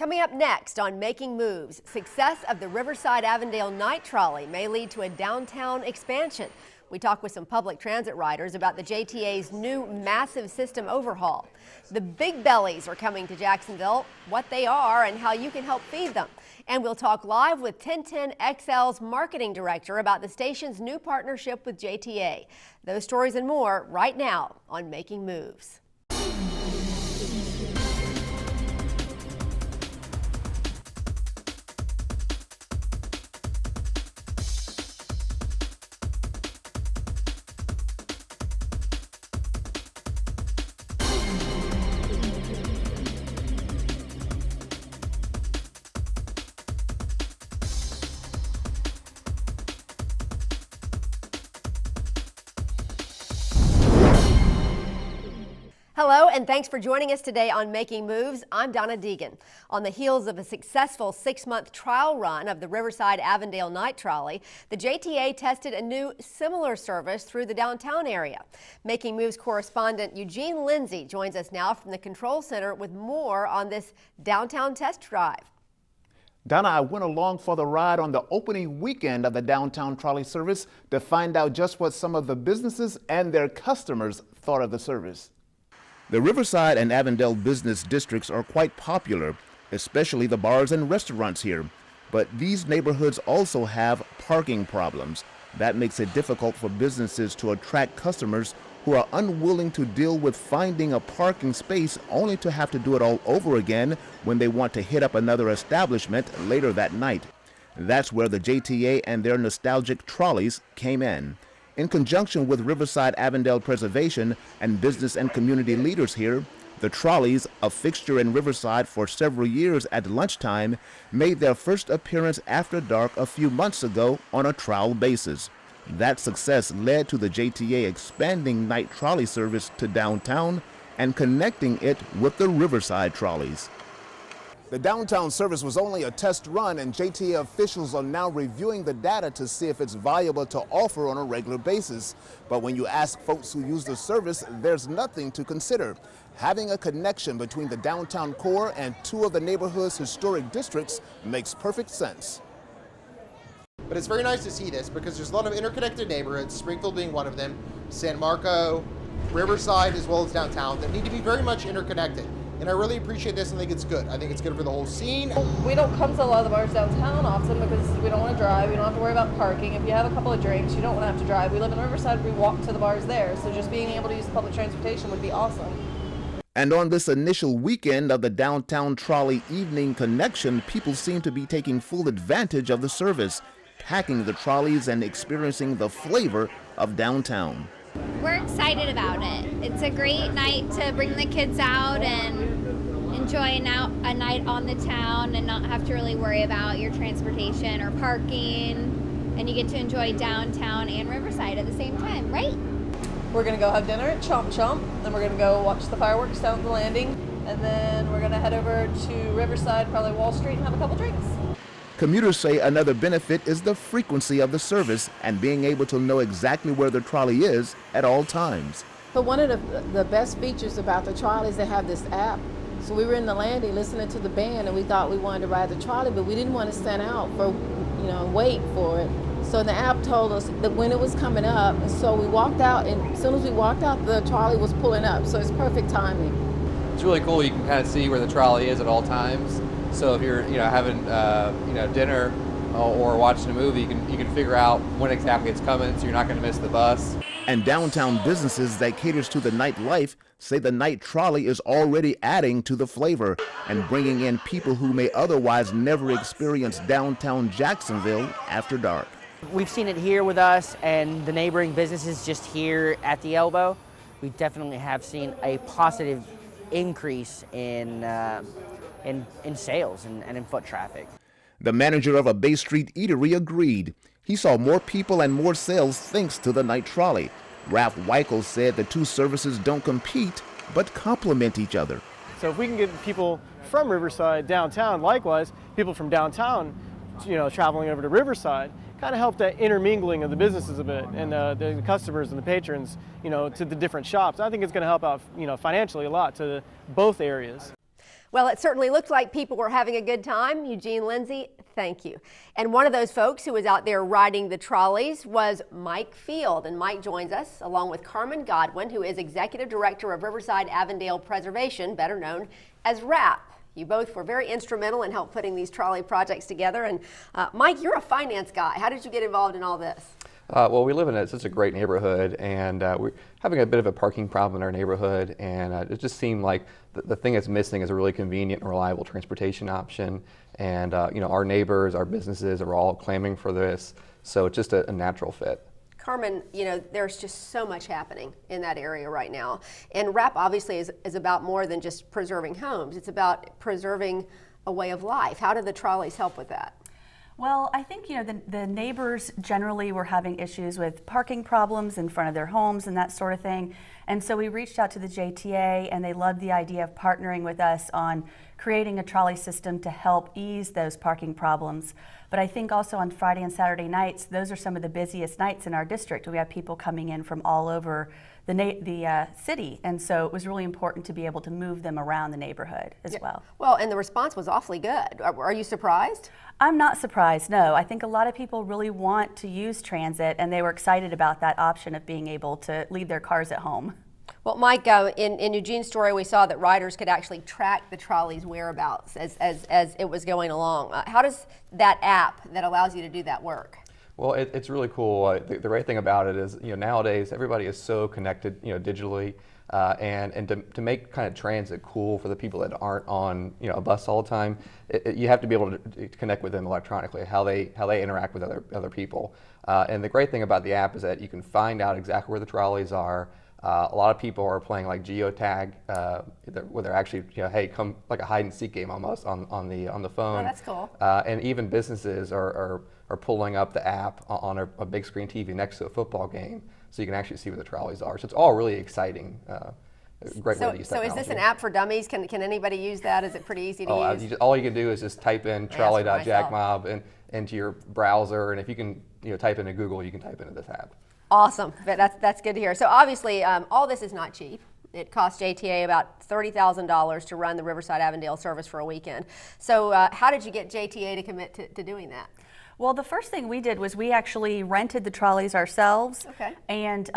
Coming up next on Making Moves, success of the Riverside-Avondale Night Trolley may lead to a downtown expansion. We talk with some public transit riders about the JTA's new massive system overhaul. The big bellies are coming to Jacksonville, what they are and how you can help feed them. And we'll talk live with 1010XL's marketing director about the station's new partnership with JTA. Those stories and more right now on Making Moves. Hello, and thanks for joining us today on Making Moves. I'm Donna Deegan. On the heels of a successful 6-month trial run of the Riverside-Avondale Night Trolley, the JTA tested a new similar service through the downtown area. Making Moves correspondent Eugene Lindsay joins us now from the Control Center with more on this downtown test drive. Donna, I went along for the ride on the opening weekend of the downtown trolley service to find out just what some of the businesses and their customers thought of the service. The Riverside and Avondale business districts are quite popular, especially the bars and restaurants here. But these neighborhoods also have parking problems. That makes it difficult for businesses to attract customers who are unwilling to deal with finding a parking space only to have to do it all over again when they want to hit up another establishment later that night. That's where the JTA and their nostalgic trolleys came in. In conjunction with Riverside-Avondale Preservation and business and community leaders here, the trolleys, a fixture in Riverside for several years at lunchtime, made their first appearance after dark a few months ago on a trial basis. That success led to the JTA expanding night trolley service to downtown and connecting it with the Riverside trolleys. The downtown service was only a test run, and JTA officials are now reviewing the data to see if it's viable to offer on a regular basis. But when you ask folks who use the service, there's nothing to consider. Having a connection between the downtown core and two of the neighborhood's historic districts makes perfect sense. But it's very nice to see this because there's a lot of interconnected neighborhoods, Springfield being one of them, San Marco, Riverside, as well as downtown, that need to be very much interconnected. And I really appreciate this and think it's good. I think it's good for the whole scene. We don't come to a lot of the bars downtown often because we don't want to drive. We don't have to worry about parking. If you have a couple of drinks, you don't want to have to drive. We live in Riverside, we walk to the bars there. So just being able to use public transportation would be awesome. And on this initial weekend of the downtown trolley evening connection, people seem to be taking full advantage of the service, packing the trolleys and experiencing the flavor of downtown. We're excited about it. It's a great night to bring the kids out and enjoy a night on the town and not have to really worry about your transportation or parking. And you get to enjoy downtown and Riverside at the same time, right? We're going to go have dinner at Chomp Chomp, then we're going to go watch the fireworks down at the landing, and then we're going to head over to Riverside, probably Wall Street, and have a couple drinks. Commuters say another benefit is the frequency of the service and being able to know exactly where the trolley is at all times. But one of the best features about the trolley is they have this app. So we were in the landing listening to the band and we thought we wanted to ride the trolley, but we didn't want to stand out for, wait for it. So the app told us that when it was coming up, and so we walked out, and as soon as we walked out, the trolley was pulling up. So it's perfect timing. It's really cool. You can kind of see where the trolley is at all times. So if you're, having, dinner or watching a movie, you can figure out when exactly it's coming, so you're not going to miss the bus. And downtown businesses that caters to the nightlife say the night trolley is already adding to the flavor and bringing in people who may otherwise never experience downtown Jacksonville after dark. We've seen it here with us and the neighboring businesses just here at the elbow. We definitely have seen a positive increase in sales and in foot traffic. The manager of a Bay Street eatery agreed. He saw more people and more sales thanks to the night trolley. Ralph Weichel said the two services don't compete, but complement each other. So if we can get people from Riverside downtown, likewise, people from downtown, traveling over to Riverside, kind of help that intermingling of the businesses a bit and the customers and the patrons, to the different shops. I think it's going to help out, financially a lot to both areas. Well, it certainly looked like people were having a good time. Eugene, Lindsay, thank you. And one of those folks who was out there riding the trolleys was Mike Field. And Mike joins us along with Carmen Godwin, who is Executive Director of Riverside Avondale Preservation, better known as RAP. You both were very instrumental in help putting these trolley projects together. And Mike, you're a finance guy. How did you get involved in all this? Well, we live in such a great neighborhood, and we're having a bit of a parking problem in our neighborhood, and it just seemed like the thing that's missing is a really convenient and reliable transportation option. And you know, our neighbors, our businesses are all clamoring for this, so it's just a natural fit. Carmen, you know, there's just so much happening in that area right now. And RAP obviously is about more than just preserving homes. It's about preserving a way of life. How do the trolleys help with that? Well, I think, you know, the neighbors generally were having issues with parking problems in front of their homes and that sort of thing. And so we reached out to the JTA, and they loved the idea of partnering with us on creating a trolley system to help ease those parking problems. But I think also on Friday and Saturday nights, those are some of the busiest nights in our district. We have people coming in from all over the city, and so it was really important to be able to move them around the neighborhood as well. Well, and the response was awfully good. Are you surprised? I'm not surprised, no. I think a lot of people really want to use transit, and they were excited about that option of being able to leave their cars at home. Well, Mike, in Eugene's story, we saw that riders could actually track the trolley's whereabouts as it was going along. How does that app that allows you to do that work? Well, it's really cool. The great thing about it is, you know, nowadays everybody is so connected, you know, digitally, and to make kind of transit cool for the people that aren't on, you know, a bus all the time, you have to be able to connect with them electronically, how they interact with other people. And the great thing about the app is that you can find out exactly where the trolleys are. A lot of people are playing like geotag, where they're actually, you know, hey, come, like a hide and seek game almost on the phone. Oh, that's cool. And even businesses are pulling up the app on a big screen TV next to a football game, so you can actually see where the trolleys are. So it's all really exciting. Great way to use technology. So is this an app for dummies? Can anybody use that? Is it pretty easy to use? All you can do is just type in trolley.jackmob into your browser, and if you can, you know, type into Google, you can type into this app. Awesome, but that's good to hear. So obviously, all this is not cheap. It cost JTA about $30,000 to run the Riverside Avondale service for a weekend. So how did you get JTA to commit to doing that? Well, the first thing we did was we actually rented the trolleys ourselves. Okay. And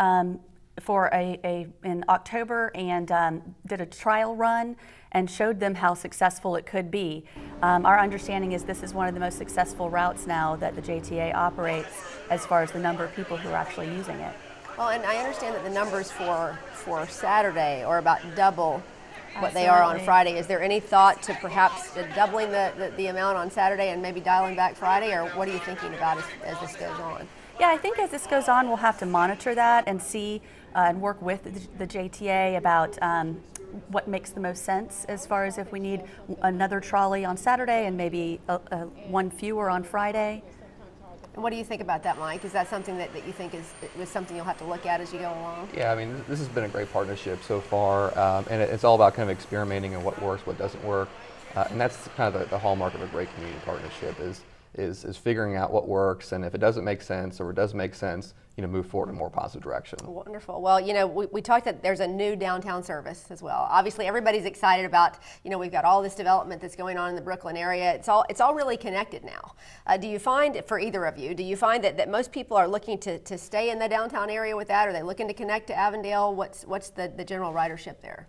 for in October, and did a trial run and showed them how successful it could be. Our understanding is this is one of the most successful routes now that the JTA operates as far as the number of people who are actually using it. Well, and I understand that the numbers for Saturday are about double what they are on Friday. Is there any thought to perhaps doubling the amount on Saturday and maybe dialing back Friday, or what are you thinking about as this goes on? Yeah, I think as this goes on, we'll have to monitor that and see and work with the JTA about what makes the most sense as far as if we need another trolley on Saturday and maybe one fewer on Friday. And what do you think about that, Mike? Is that something that you think was something you'll have to look at as you go along? Yeah, I mean, this has been a great partnership so far, and it's all about kind of experimenting and what works, what doesn't work, and that's kind of the hallmark of a great community partnership is figuring out what works, and if it doesn't make sense or it does make sense, you know, move forward in a more positive direction. Wonderful. Well, you know, we talked that there's a new downtown service as well. Obviously, everybody's excited about, you know, we've got all this development that's going on in the Brooklyn area. It's all really connected now. Do you find, for either of you, do you find that most people are looking to stay in the downtown area with that? Are they looking to connect to Avondale? What's the general ridership there?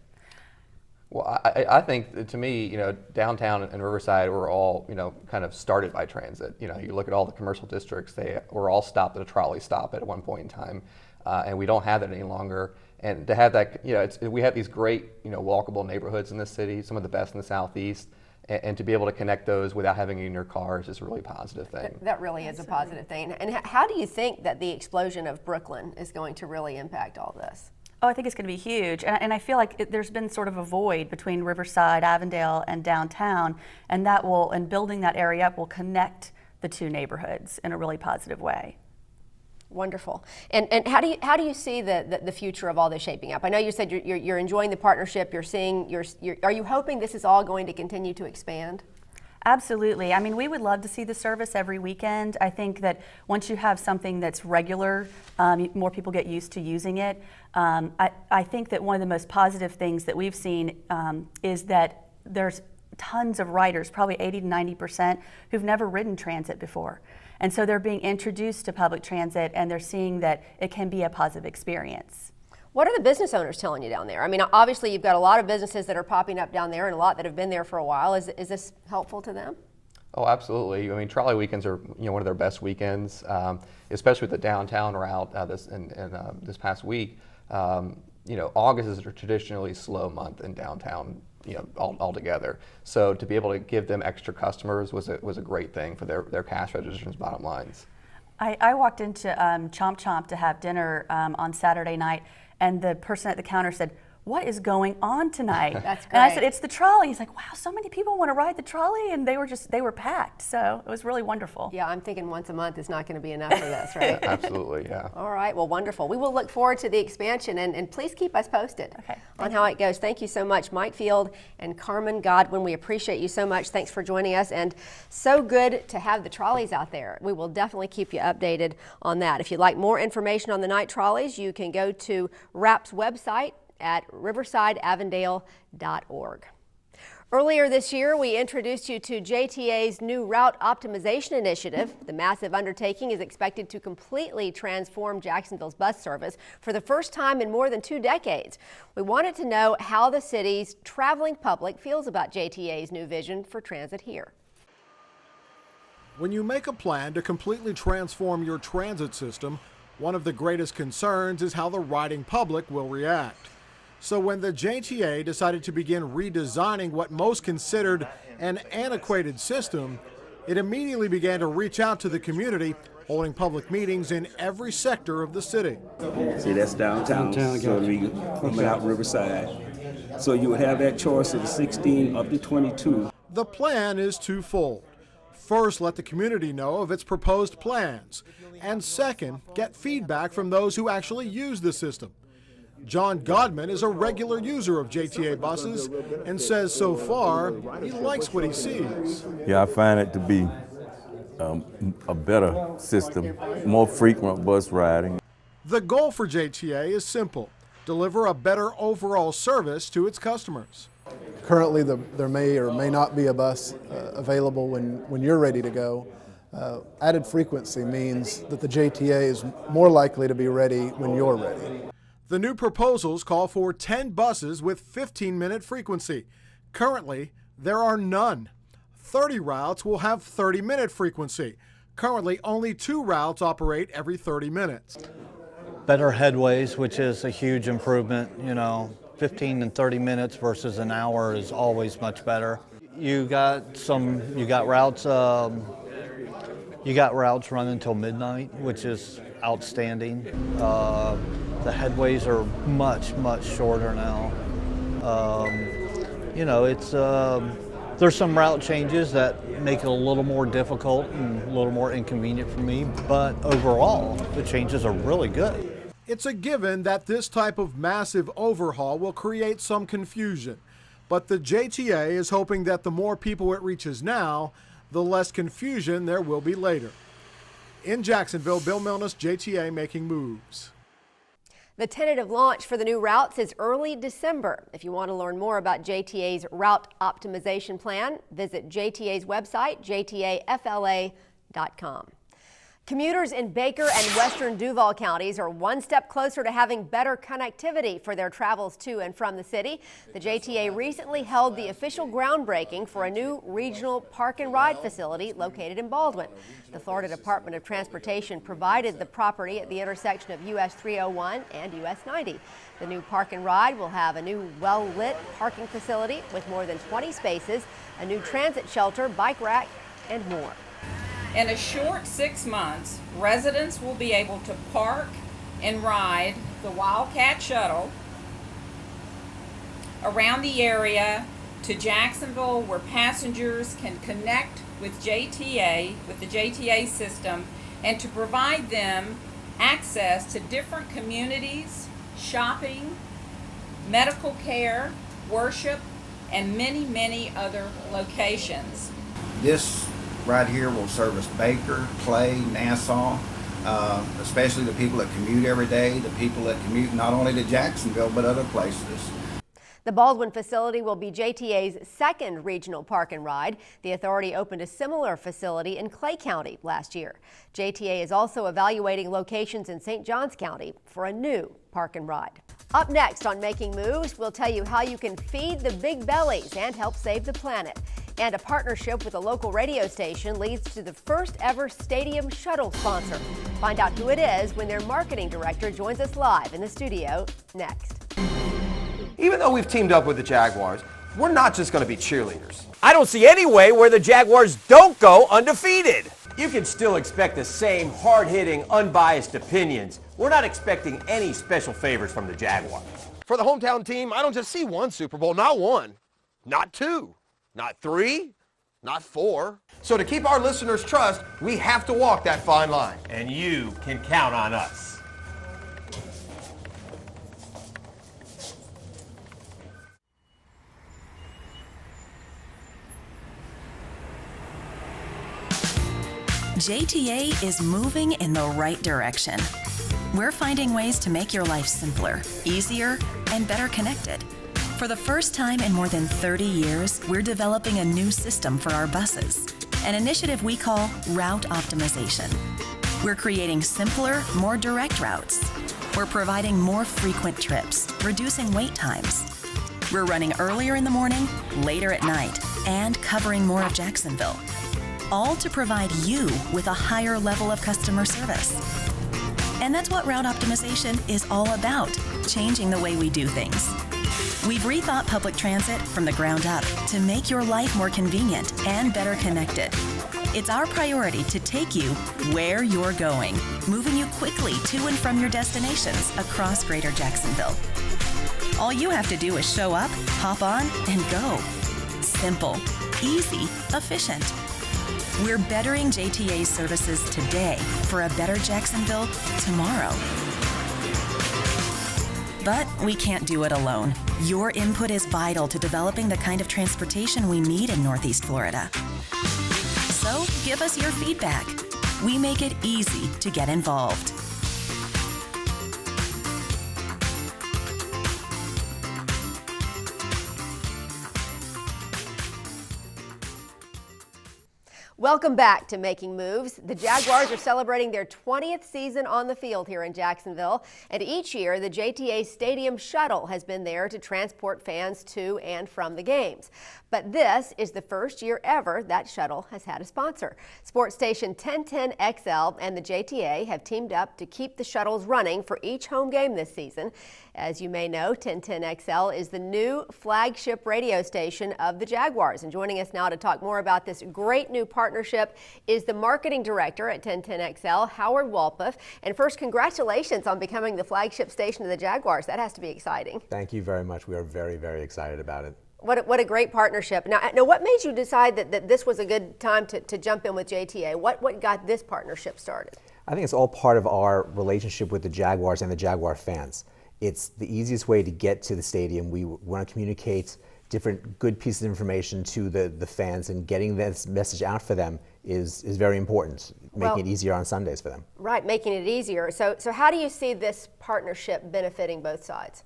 Well, I think, to me, you know, downtown and Riverside were all, you know, kind of started by transit. You know, you look at all the commercial districts, they were all stopped at a trolley stop at one point in time, and we don't have that any longer. And to have that, you know, we have these great, you know, walkable neighborhoods in this city, some of the best in the Southeast, and to be able to connect those without having it in your car is just a really positive thing. That really is a positive thing. And how do you think that the explosion of Brooklyn is going to really impact all this? Oh, I think it's going to be huge, and I feel like there's been sort of a void between Riverside, Avondale, and downtown, and building that area up will connect the two neighborhoods in a really positive way. Wonderful. And how do you see the future of all this shaping up? I know you said you're enjoying the partnership. Are you hoping this is all going to continue to expand? Absolutely. I mean, we would love to see the service every weekend. I think that once you have something that's regular, more people get used to using it. I think that one of the most positive things that we've seen is that there's tons of riders, probably 80 to 90%, who've never ridden transit before. And so they're being introduced to public transit, and they're seeing that it can be a positive experience. What are the business owners telling you down there? I mean, obviously you've got a lot of businesses that are popping up down there and a lot that have been there for a while. Is this helpful to them? Oh, absolutely. I mean, trolley weekends are one of their best weekends, especially with the downtown route this past week. August is a traditionally slow month in downtown, altogether. So to be able to give them extra customers was a great thing for their cash registers, bottom lines. I walked into Chomp Chomp to have dinner on Saturday night, and the person at the counter said, "What is going on tonight?" That's great. And I said, "It's the trolley." He's like, "Wow, so many people want to ride the trolley," and they were packed. So it was really wonderful. Yeah, I'm thinking once a month is not going to be enough for this, right? Absolutely, yeah. All right, well, wonderful. We will look forward to the expansion, and please keep us posted on how it goes. Thank you so much, Mike Field and Carmen Godwin. We appreciate you so much. Thanks for joining us, and so good to have the trolleys out there. We will definitely keep you updated on that. If you'd like more information on the night trolleys, you can go to RAP's website at riversideavondale.org. Earlier this year, we introduced you to JTA's new route optimization initiative. The massive undertaking is expected to completely transform Jacksonville's bus service for the first time in more than 2 decades. We wanted to know how the city's traveling public feels about JTA's new vision for transit here. When you make a plan to completely transform your transit system, one of the greatest concerns is how the riding public will react. So when the JTA decided to begin redesigning what most considered an antiquated system, it immediately began to reach out to the community, holding public meetings in every sector of the city. See, that's downtown, so we coming out Riverside. So you would have that choice of the 16 up to 22. The plan is twofold. First, let the community know of its proposed plans, and second, get feedback from those who actually use the system. John Godwin is a regular user of JTA buses and says so far he likes what he sees. Yeah, I find it to be a better system, more frequent bus riding. The goal for JTA is simple: deliver a better overall service to its customers. Currently, there may or may not be a bus available when you're ready to go. Added frequency means that the JTA is more likely to be ready when you're ready. The new proposals call for 10 buses with 15-minute frequency. Currently, there are none. 30 routes will have 30-minute frequency. Currently, only 2 routes operate every 30 minutes. Better headways, which is a huge improvement. 15 and 30 minutes versus an hour is always much better. You got routes running until midnight, which is outstanding. The headways are much shorter now. There's some route changes that make it a little more difficult and a little more inconvenient for me, but overall, the changes are really good. It's a given that this type of massive overhaul will create some confusion, but the JTA is hoping that the more people it reaches now, the less confusion there will be later. In Jacksonville, Bill Milnes, JTA Making Moves. The tentative launch for the new routes is early December. If you want to learn more about JTA's route optimization plan, visit JTA's website, jtafla.com. Commuters in Baker and western Duval counties are one step closer to having better connectivity for their travels to and from the city. The JTA recently held the official groundbreaking for a new regional park-and-ride facility located in Baldwin. The Florida Department of Transportation provided the property at the intersection of US 301 and US 90. The new park-and-ride will have a new well-lit parking facility with more than 20 spaces, a new transit shelter, bike rack, and more. In a short 6 months, residents will be able to park and ride the Wildcat Shuttle around the area to Jacksonville, where passengers can connect with the JTA system, and to provide them access to different communities, shopping, medical care, worship, and many other locations. This right here will service Baker, Clay, Nassau, especially the people that commute every day, the people that commute not only to Jacksonville but other places. The Baldwin facility will be JTA's second regional park and ride. The authority opened a similar facility in Clay County last year. JTA is also evaluating locations in St. Johns County for a new park and ride. Up next on Making Moves, we'll tell you how you can feed the big bellies and help save the planet. And a partnership with a local radio station leads to the first ever stadium shuttle sponsor. Find out who it is when their marketing director joins us live in the studio next. Even though we've teamed up with the Jaguars, we're not just going to be cheerleaders. I don't see any way where the Jaguars don't go undefeated. You can still expect the same hard-hitting, unbiased opinions. We're not expecting any special favors from the Jaguars. For the hometown team, I don't just see one Super Bowl, not one, not two, not three, not four. So to keep our listeners' trust, we have to walk that fine line. And you can count on us. JTA is moving in the right direction. We're finding ways to make your life simpler, easier, and better connected. For the first time in more than 30 years, we're developing a new system for our buses, an initiative we call Route Optimization. We're creating simpler, more direct routes. We're providing more frequent trips, reducing wait times. We're running earlier in the morning, later at night, and covering more of Jacksonville. All to provide you with a higher level of customer service. And that's what Route Optimization is all about, changing the way we do things. We've rethought public transit from the ground up to make your life more convenient and better connected. It's our priority to take you where you're going, moving you quickly to and from your destinations across Greater Jacksonville. All you have to do is show up, hop on, and go. Simple, easy, efficient. We're bettering JTA's services today for a better Jacksonville tomorrow. But we can't do it alone. Your input is vital to developing the kind of transportation we need in Northeast Florida. So give us your feedback. We make it easy to get involved. Welcome back to Making Moves. The Jaguars are celebrating their 20th season on the field here in Jacksonville, and each year the JTA Stadium Shuttle has been there to transport fans to and from the games. But this is the first year ever that shuttle has had a sponsor. Sports station 1010XL and the JTA have teamed up to keep the shuttles running for each home game this season. As you may know, 1010XL is the new flagship radio station of the Jaguars. And joining us now to talk more about this great new partnership is the marketing director at 1010XL, Howard Walpoff. And first, congratulations on becoming the flagship station of the Jaguars. That has to be exciting. Thank you very much. We are very, very excited about it. What a great partnership. Now, what made you decide that this was a good time to jump in with JTA? What got this partnership started? I think it's all part of our relationship with the Jaguars and the Jaguar fans. It's the easiest way to get to the stadium. We want to communicate different good pieces of information to the fans, and getting this message out for them is very important, making it easier on Sundays for them. Right, making it easier. So how do you see this partnership benefiting both sides?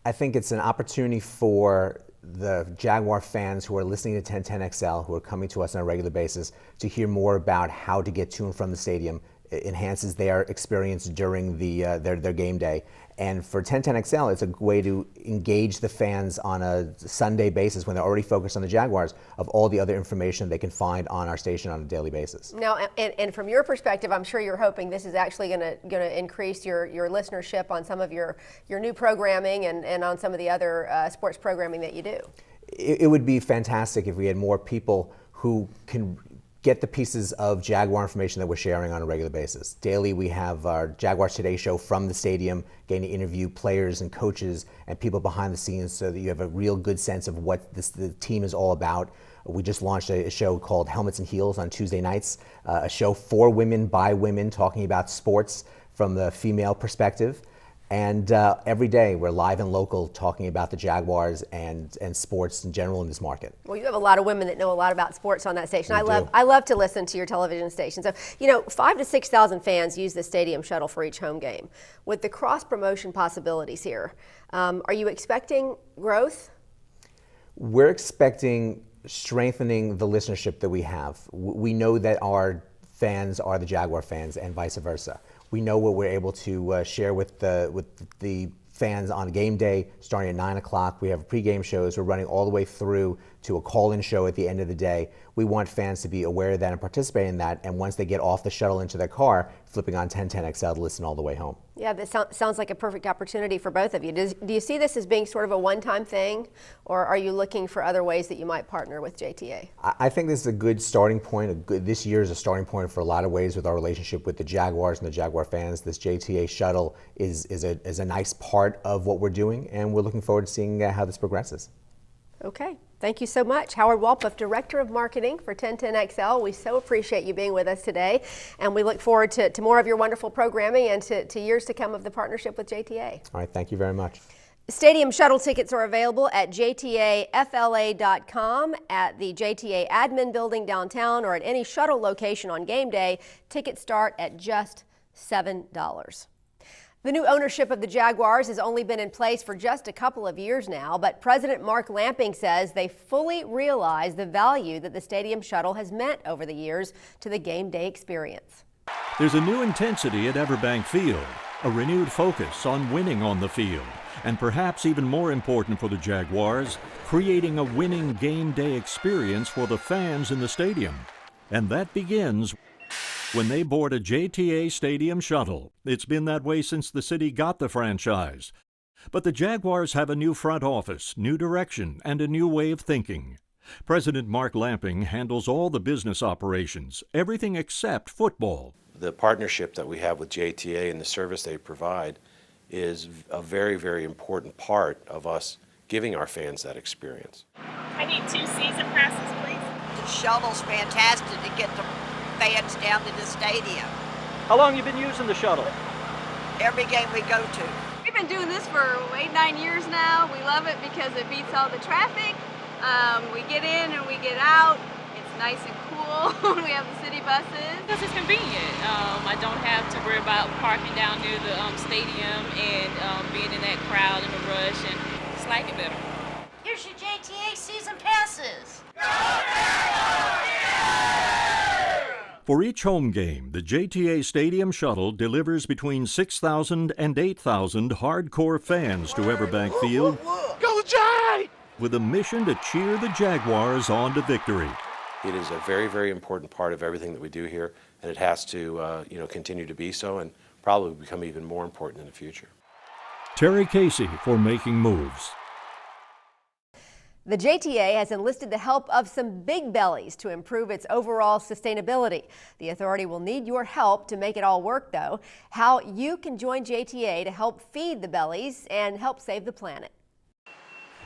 I think it's an opportunity for the Jaguar fans who are listening to 1010XL, who are coming to us on a regular basis, to hear more about how to get to and from the stadium. It enhances their experience during their game day. And for 1010XL, it's a way to engage the fans on a Sunday basis when they're already focused on the Jaguars, of all the other information they can find on our station on a daily basis. Now, and from your perspective, I'm sure you're hoping this is actually going to increase your listenership on some of your new programming and on some of the other sports programming that you do. It would be fantastic if we had more people who can get the pieces of Jaguar information that we're sharing on a regular basis. Daily, we have our Jaguars Today show from the stadium, getting to interview players and coaches and people behind the scenes so that you have a real good sense of what the team is all about. We just launched a show called Helmets and Heels on Tuesday nights, a show for women, by women, talking about sports from the female perspective. And every day we're live and local talking about the Jaguars and sports in general in this market. Well, you have a lot of women that know a lot about sports on that station. I love to listen to your television station. So, 5,000 to 6,000 fans use the stadium shuttle for each home game. With the cross promotion possibilities here, are you expecting growth? We're expecting strengthening the listenership that we have. We know that our fans are the Jaguar fans and vice versa. We know what we're able to share with the fans on game day, starting at 9 o'clock. We have pregame shows. We're running all the way through to a call-in show at the end of the day. We want fans to be aware of that and participate in that. And once they get off the shuttle into their car, flipping on 1010XL to listen all the way home. Yeah, that sounds like a perfect opportunity for both of you. Do you see this as being sort of a one-time thing, or are you looking for other ways that you might partner with JTA? I think this is a good starting point. This year is a starting point for a lot of ways with our relationship with the Jaguars and the Jaguar fans. This JTA shuttle is a nice part of what we're doing, and we're looking forward to seeing how this progresses. Okay. Thank you so much. Howard Walpuff, Director of Marketing for 1010XL. We so appreciate you being with us today, and we look forward to more of your wonderful programming and to years to come of the partnership with JTA. All right, thank you very much. Stadium shuttle tickets are available at jtafla.com, at the JTA admin building downtown, or at any shuttle location on game day. Tickets start at just $7. The new ownership of the Jaguars has only been in place for just a couple of years now, but President Mark Lamping says they fully realize the value that the stadium shuttle has meant over the years to the game day experience. There's a new intensity at Everbank Field, a renewed focus on winning on the field, and perhaps even more important for the Jaguars, creating a winning game day experience for the fans in the stadium. And that begins when they board a JTA Stadium shuttle. It's been that way since the city got the franchise. But the Jaguars have a new front office, new direction, and a new way of thinking. President Mark Lamping handles all the business operations, everything except football. The partnership that we have with JTA and the service they provide is a very, very important part of us giving our fans that experience. I need 2 season passes, please. The shuttle's fantastic to get the fans down to the stadium. How long have you been using the shuttle? Every game we go to. We've been doing this for 8-9 years now. We love it because it beats all the traffic. We get in and we get out. It's nice and cool when we have the city buses. Because it's convenient. I don't have to worry about parking down near the stadium and being in that crowd and the rush, and just like it better. Here's your JTA season passes. For each home game, the JTA Stadium shuttle delivers between 6,000 and 8,000 hardcore fans to Everbank Field. Go Jay! With a mission to cheer the Jaguars on to victory. It is a very, very important part of everything that we do here, and it has to continue to be so, and probably become even more important in the future. Terry Casey for Making Moves. The JTA has enlisted the help of some big bellies to improve its overall sustainability. The authority will need your help to make it all work, though. How you can join JTA to help feed the bellies and help save the planet.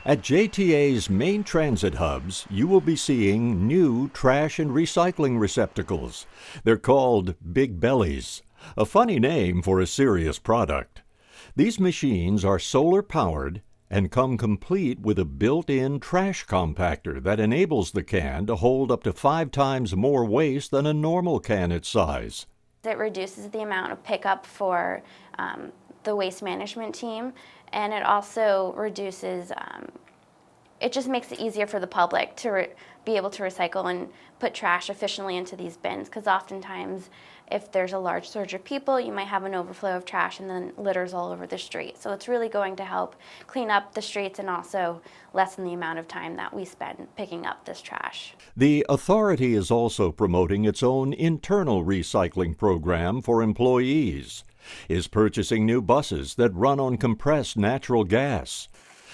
At JTA's main transit hubs, you will be seeing new trash and recycling receptacles. They're called Big Bellies, a funny name for a serious product. These machines are solar-powered and come complete with a built-in trash compactor that enables the can to hold up to 5 times more waste than a normal can its size. It reduces the amount of pickup for the waste management team, and it also reduces, it just makes it easier for the public to be able to recycle and put trash efficiently into these bins, because oftentimes if there's a large surge of people, you might have an overflow of trash and then litters all over the street. So it's really going to help clean up the streets and also lessen the amount of time that we spend picking up this trash. The authority is also promoting its own internal recycling program for employees, is purchasing new buses that run on compressed natural gas,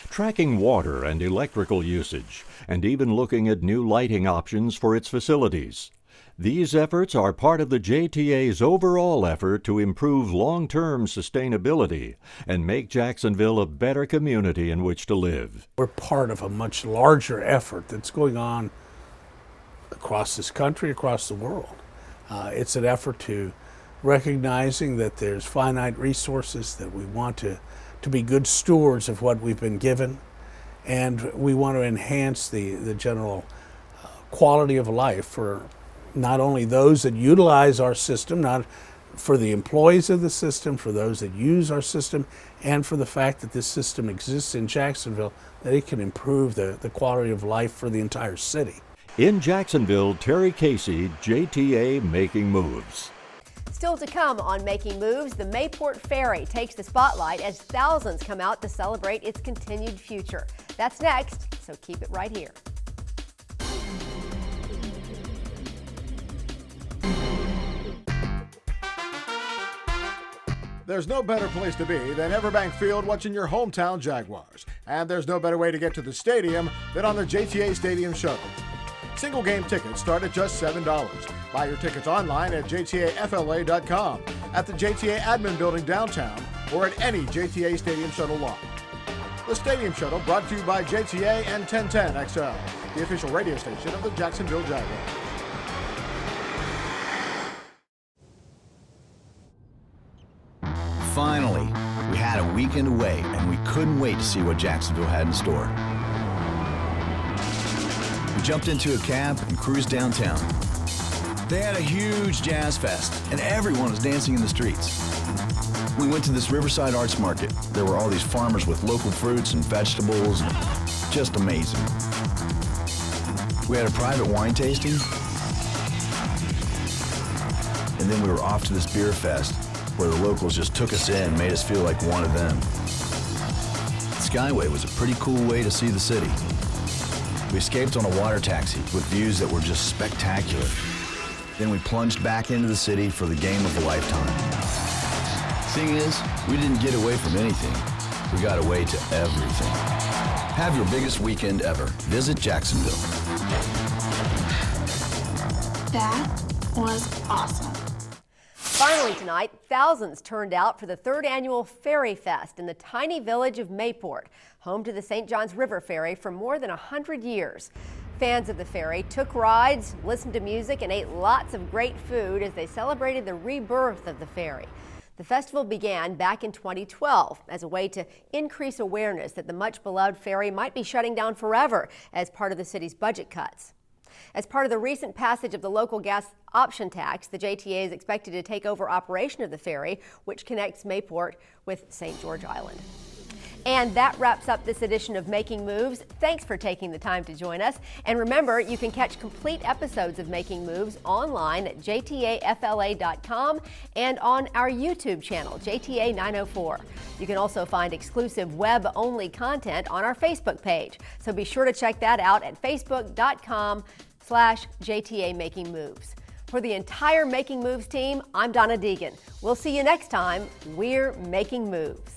tracking water and electrical usage, and even looking at new lighting options for its facilities. These efforts are part of the JTA's overall effort to improve long-term sustainability and make Jacksonville a better community in which to live. We're part of a much larger effort that's going on across this country, across the world. It's an effort to recognizing that there's finite resources, that we want to be good stewards of what we've been given, and we want to enhance the general quality of life for not only those that utilize our system, not for the employees of the system, for those that use our system, and for the fact that this system exists in Jacksonville, that it can improve the quality of life for the entire city. In Jacksonville, Terry Casey, JTA Making Moves. Still to come on Making Moves, the Mayport Ferry takes the spotlight as thousands come out to celebrate its continued future. That's next, so keep it right here. There's no better place to be than Everbank Field watching your hometown Jaguars. And there's no better way to get to the stadium than on the JTA Stadium Shuttle. Single game tickets start at just $7. Buy your tickets online at jtafla.com, at the JTA Admin Building downtown, or at any JTA Stadium Shuttle lot. The Stadium Shuttle brought to you by JTA and 1010XL, the official radio station of the Jacksonville Jaguars. Finally, we had a weekend away, and we couldn't wait to see what Jacksonville had in store. We jumped into a cab and cruised downtown. They had a huge jazz fest, and everyone was dancing in the streets. We went to this Riverside Arts Market. There were all these farmers with local fruits and vegetables, and just amazing. We had a private wine tasting, and then we were off to this beer fest, where the locals just took us in and made us feel like one of them. Skyway was a pretty cool way to see the city. We escaped on a water taxi with views that were just spectacular. Then we plunged back into the city for the game of a lifetime. Thing is, we didn't get away from anything. We got away to everything. Have your biggest weekend ever. Visit Jacksonville. That was awesome. Finally tonight, thousands turned out for the 3rd annual Ferry Fest in the tiny village of Mayport, home to the St. Johns River Ferry for more than 100 years. Fans of the ferry took rides, listened to music, and ate lots of great food as they celebrated the rebirth of the ferry. The festival began back in 2012 as a way to increase awareness that the much-beloved ferry might be shutting down forever as part of the city's budget cuts. As part of the recent passage of the local gas option tax, the JTA is expected to take over operation of the ferry, which connects Mayport with St. George Island. And that wraps up this edition of Making Moves. Thanks for taking the time to join us. And remember, you can catch complete episodes of Making Moves online at jtafla.com and on our YouTube channel, JTA 904. You can also find exclusive web-only content on our Facebook page. So be sure to check that out at facebook.com/JTA Making Moves. For the entire Making Moves team, I'm Donna Deegan. We'll see you next time. We're Making Moves.